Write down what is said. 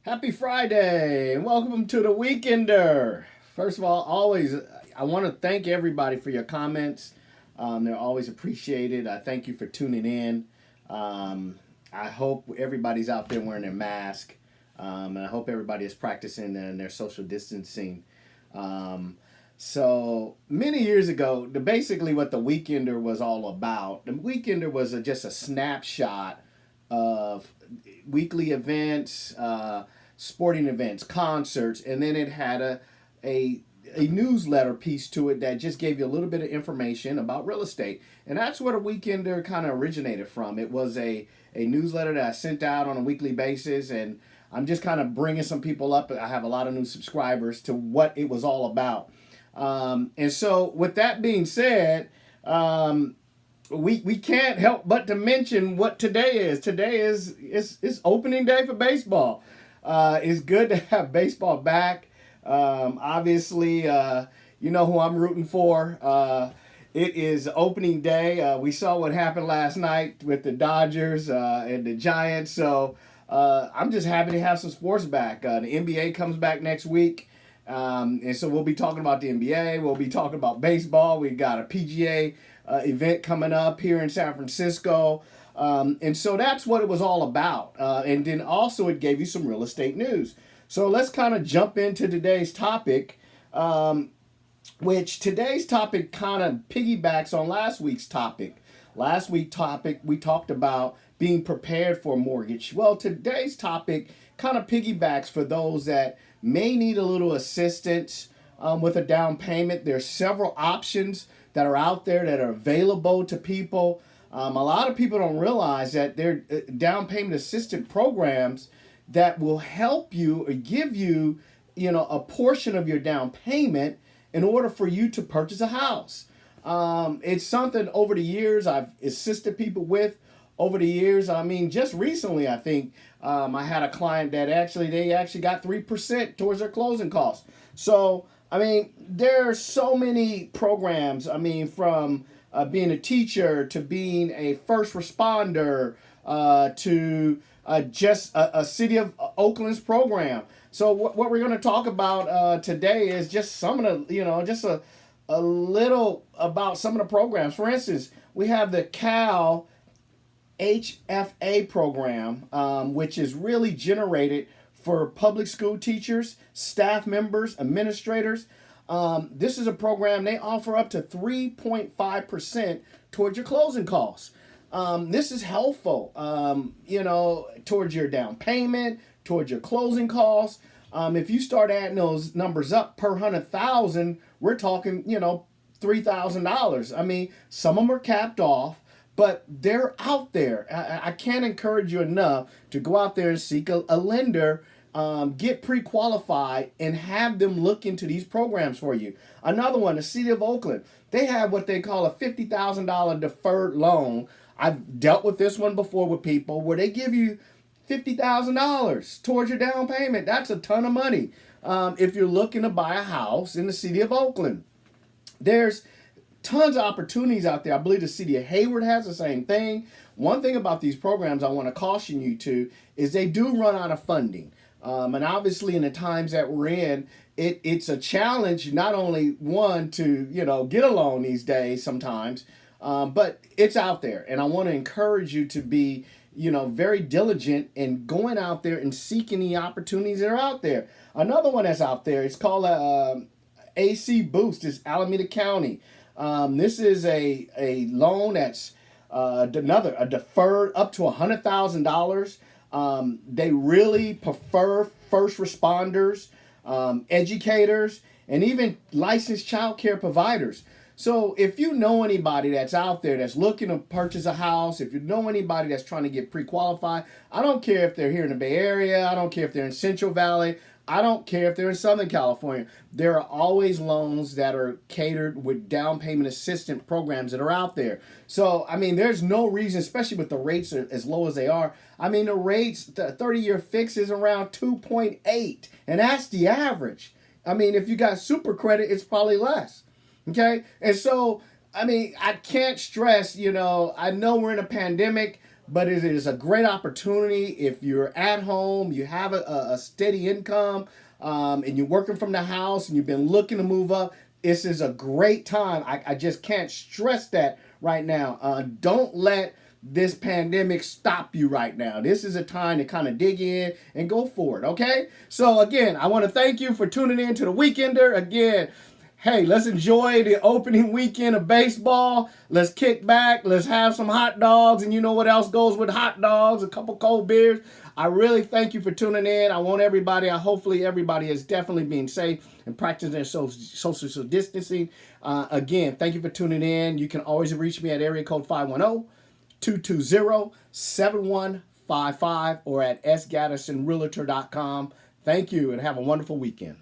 Happy Friday and welcome to the Weekender. First of all, always I want to thank everybody for your comments. They're always appreciated. I thank you for tuning in. I hope everybody's out there wearing their mask, and I hope everybody is practicing their social distancing. Um, so many years ago, basically what the Weekender was all about. The Weekender was just a snapshot of weekly events, sporting events, concerts, and then it had a a newsletter piece to it that just gave you a little bit of information about real estate. And that's where the Weekender kind of originated from. It was a newsletter that I sent out on a weekly basis, and I'm just kind of bringing some people up. I have a lot of new subscribers to what it was all about. And so, with that being said, we can't help but to mention what today is. Today is opening day for baseball. It's good to have baseball back. Obviously, you know who I'm rooting for. It is opening day. We saw what happened last night with the Dodgers and the Giants. So I'm just happy to have some sports back. The NBA comes back next week. And so we'll be talking about the NBA. We'll be talking about baseball. We got a PGA event coming up here in San Francisco. And so that's what it was all about. And then also it gave you some real estate news. So let's kind of jump into today's topic, which today's topic kind of piggybacks on last week's topic. Last week's topic, we talked about being prepared for a mortgage. Well, today's topic kind of piggybacks for those that may need a little assistance with a down payment. There's several options that are out there that are available to people. A lot of people don't realize that there are down payment assistance programs that will help you or give you, a portion of your down payment in order for you to purchase a house. It's something over the years I've assisted people with. Over the years, I mean, just recently, I think I had a client that they actually got 3% towards their closing costs. So, I mean, there are so many programs. I mean, from being a teacher to being a first responder to just a city of Oakland's program. So what we're going to talk about today is just some of the, just a little about some of the programs. For instance, we have the Cal HFA program, which is really generated for public school teachers, staff members, administrators. This is a program they offer up to 3.5% towards your closing costs. This is helpful, towards your down payment, towards your closing costs. If you start adding those numbers up per 100,000, we're talking, $3,000. I mean, some of them are capped off, but they're out there. I can't encourage you enough to go out there and seek a lender, get pre-qualified, and have them look into these programs for you. Another one, the City of Oakland, they have what they call a $50,000 deferred loan. I've dealt with this one before with people where they give you $50,000 towards your down payment. That's a ton of money if you're looking to buy a house in the City of Oakland. There's tons of opportunities out there. I believe the City of Hayward has the same thing. One thing about these programs I want to caution you to is they do run out of funding. And obviously in the times that we're in, it's a challenge, not only one to, get a loan these days sometimes, but it's out there. And I want to encourage you to be, very diligent in going out there and seeking the opportunities that are out there. Another one that's out there, it's called AC Boost. It's Alameda County. This is a loan that's a deferred up to $100,000. They really prefer first responders, educators, and even licensed child care providers. So if you know anybody that's out there that's looking to purchase a house, if you know anybody that's trying to get pre-qualified, I don't care if they're here in the Bay Area, I don't care if they're in Central Valley, I don't care if they're in Southern California. There are always loans that are catered with down payment assistance programs that are out there. So, I mean, there's no reason, especially with the rates as low as they are. I mean, the rates, the 30-year fix is around 2.8, and that's the average. I mean, if you got super credit, it's probably less. Okay? And so, I mean, I can't stress, I know we're in a pandemic, but it is a great opportunity if you're at home, you have a steady income, and you're working from the house and you've been looking to move up. This is a great time. I just can't stress that right now. Don't let this pandemic stop you right now. This is a time to kind of dig in and go for it, okay? So, again, I want to thank you for tuning in to The Weekender. Again, hey, let's enjoy the opening weekend of baseball. Let's kick back. Let's have some hot dogs. And you know what else goes with hot dogs? A couple cold beers. I really thank you for tuning in. I want everybody, hopefully everybody is definitely being safe and practicing their social distancing. Again, thank you for tuning in. You can always reach me at area code 510-220-7155 or at sgattersonrealtor.com. Thank you and have a wonderful weekend.